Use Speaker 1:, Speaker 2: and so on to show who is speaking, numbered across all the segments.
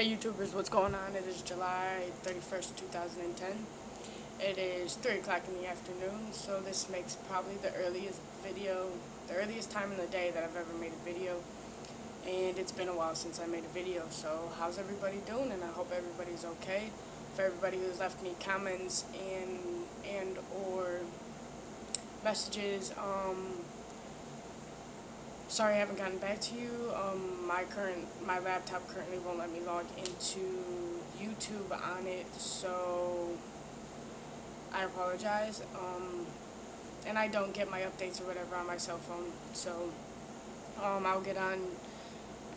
Speaker 1: Hey YouTubers, what's going on? It is July 31st, 2010. It is 3 o'clock in the afternoon, so this makes probably the earliest time in the day that I've ever made a video. And it's been a while since I made a video, so how's everybody doing? And I hope everybody's okay. For everybody who's left me comments and or messages, sorry I haven't gotten back to you. My laptop currently won't let me log into YouTube on it, so I apologize. And I don't get my updates or whatever on my cell phone, so I'll get on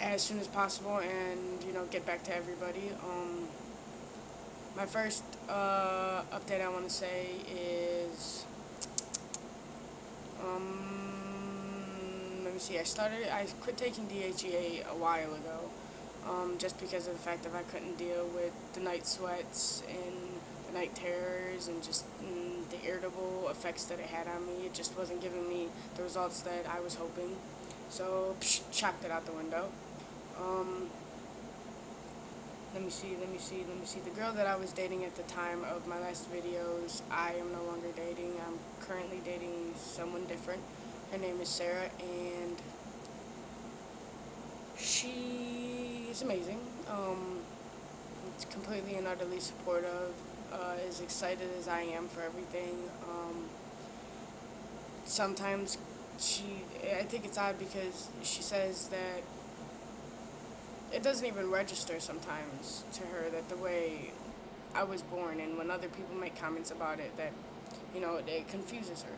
Speaker 1: as soon as possible and get back to everybody. My first update I want to say is let me see. I quit taking DHEA a while ago, just because of the fact that I couldn't deal with the night sweats and the night terrors and just the irritable effects that it had on me. It just wasn't giving me the results that I was hoping. So, chucked it out the window. Let me see. The girl that I was dating at the time of my last videos, I am no longer dating. I'm currently dating someone different. Her name is Sarah, and she is amazing. It's completely and utterly supportive, as excited as I am for everything. Sometimes I think it's odd because she says that it doesn't even register sometimes to her that the way I was born, and when other people make comments about it, that, it confuses her.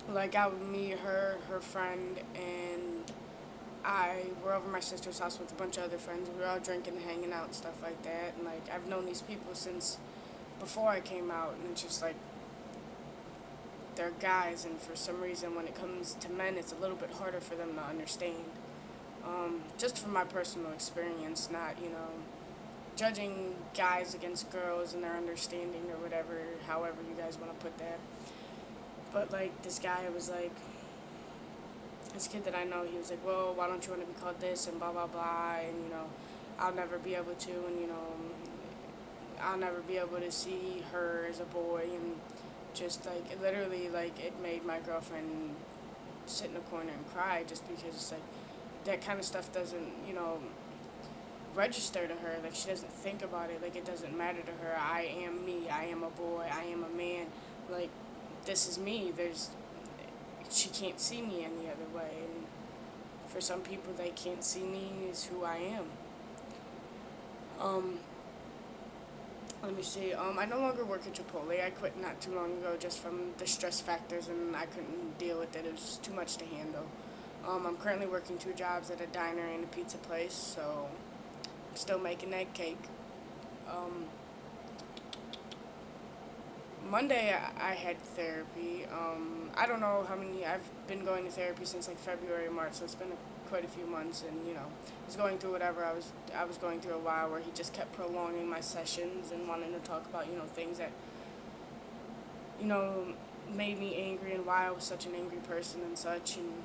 Speaker 1: Like, me, her friend, and I were over my sister's house with a bunch of other friends. We were all drinking and hanging out and stuff like that. And, like, I've known these people since before I came out. And it's just, like, they're guys. And for some reason, when it comes to men, it's a little bit harder for them to understand. Just from my personal experience, not, judging guys against girls and their understanding or whatever, however you guys want to put that. But, like, this guy was like, this kid that I know, he was like, well, why don't you want to be called this, and blah, blah, blah, and, I'll never be able to, and, I'll never be able to see her as a boy, and just, like, it literally, like, it made my girlfriend sit in a corner and cry, just because it's, like, that kind of stuff doesn't, register to her. Like, she doesn't think about it. Like, it doesn't matter to her. I am me. I am a boy. I am a man. Like, this is me. She can't see me any other way. And for some people, they can't see me as who I am. Let me see. I no longer work at Chipotle. I quit not too long ago just from the stress factors, and I couldn't deal with it. It was just too much to handle. I'm currently working 2 jobs at a diner and a pizza place, so I'm still making that cake. Monday I had therapy. I don't know how many. I've been going to therapy since like February, March, so it's been quite a few months, and I was going through whatever I was going through a while where he just kept prolonging my sessions and wanting to talk about things that made me angry and why I was such an angry person and such. And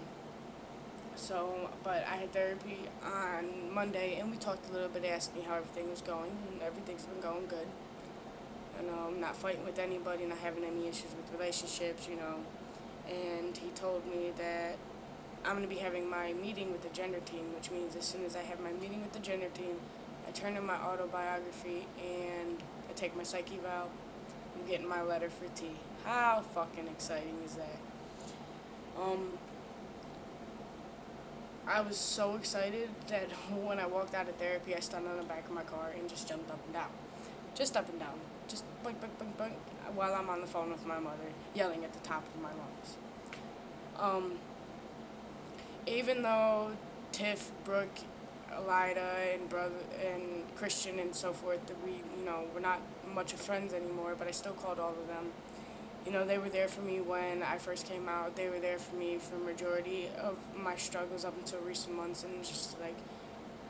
Speaker 1: so, but I had therapy on Monday, and we talked a little bit. He asked me how everything was going, and everything's been going good. I'm not fighting with anybody, not having any issues with relationships, And he told me that I'm going to be having my meeting with the gender team, which means as soon as I have my meeting with the gender team, I turn in my autobiography and I take my psych eval. I'm getting my letter for T. How fucking exciting is that? I was so excited that when I walked out of therapy, I stood on the back of my car and just jumped up and down. Just up and down. Just boink, boink, boink, boink, while I'm on the phone with my mother, yelling at the top of my lungs. Even though Tiff, Brooke, Elida, and Christian and so forth, that we're not much of friends anymore, but I still called all of them. They were there for me when I first came out. They were there for me for the majority of my struggles up until recent months, and just like,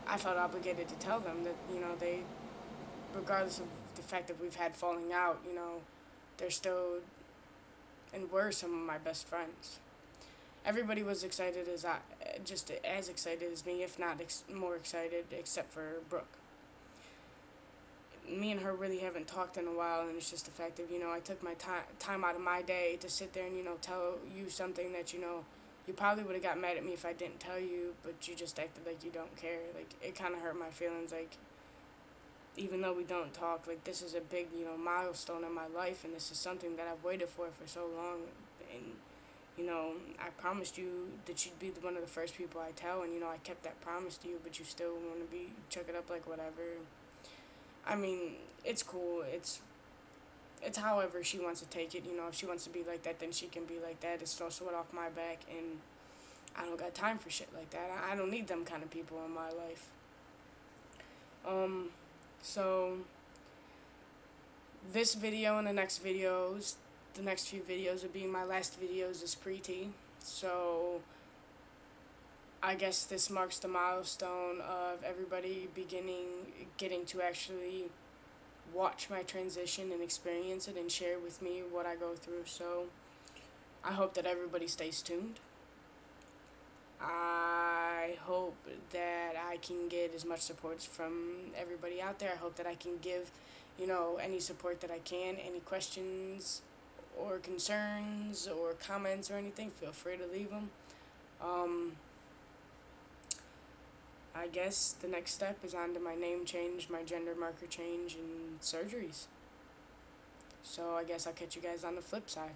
Speaker 1: I felt obligated to tell them that, they, regardless of the fact that we've had falling out, they're still and were some of my best friends. Everybody was excited just as excited as me, if not more excited, except for Brooke. me and her really haven't talked in a while, and it's just the fact of, I took my time out of my day to sit there and, tell you something that, you probably would have got mad at me if I didn't tell you, but you just acted like you don't care. Like, it kind of hurt my feelings. Like, even though we don't talk, like, this is a big, milestone in my life, and this is something that I've waited for so long. And, I promised you that you'd be one of the first people I tell, and, I kept that promise to you, but you still want to chuck it up like whatever. I mean, it's cool. It's however she wants to take it. If she wants to be like that, then she can be like that. It's no sweat off my back, and I don't got time for shit like that. I don't need them kind of people in my life. So this video and the next videos, the next few videos will be my last videos as pre-T. So I guess this marks the milestone of everybody getting to actually watch my transition and experience it and share with me what I go through. So I hope that everybody stays tuned. I hope that I can get as much support from everybody out there. I hope that I can give, any support that I can. Any questions or concerns or comments or anything, feel free to leave them. I guess the next step is on to my name change, my gender marker change, and surgeries. So I guess I'll catch you guys on the flip side.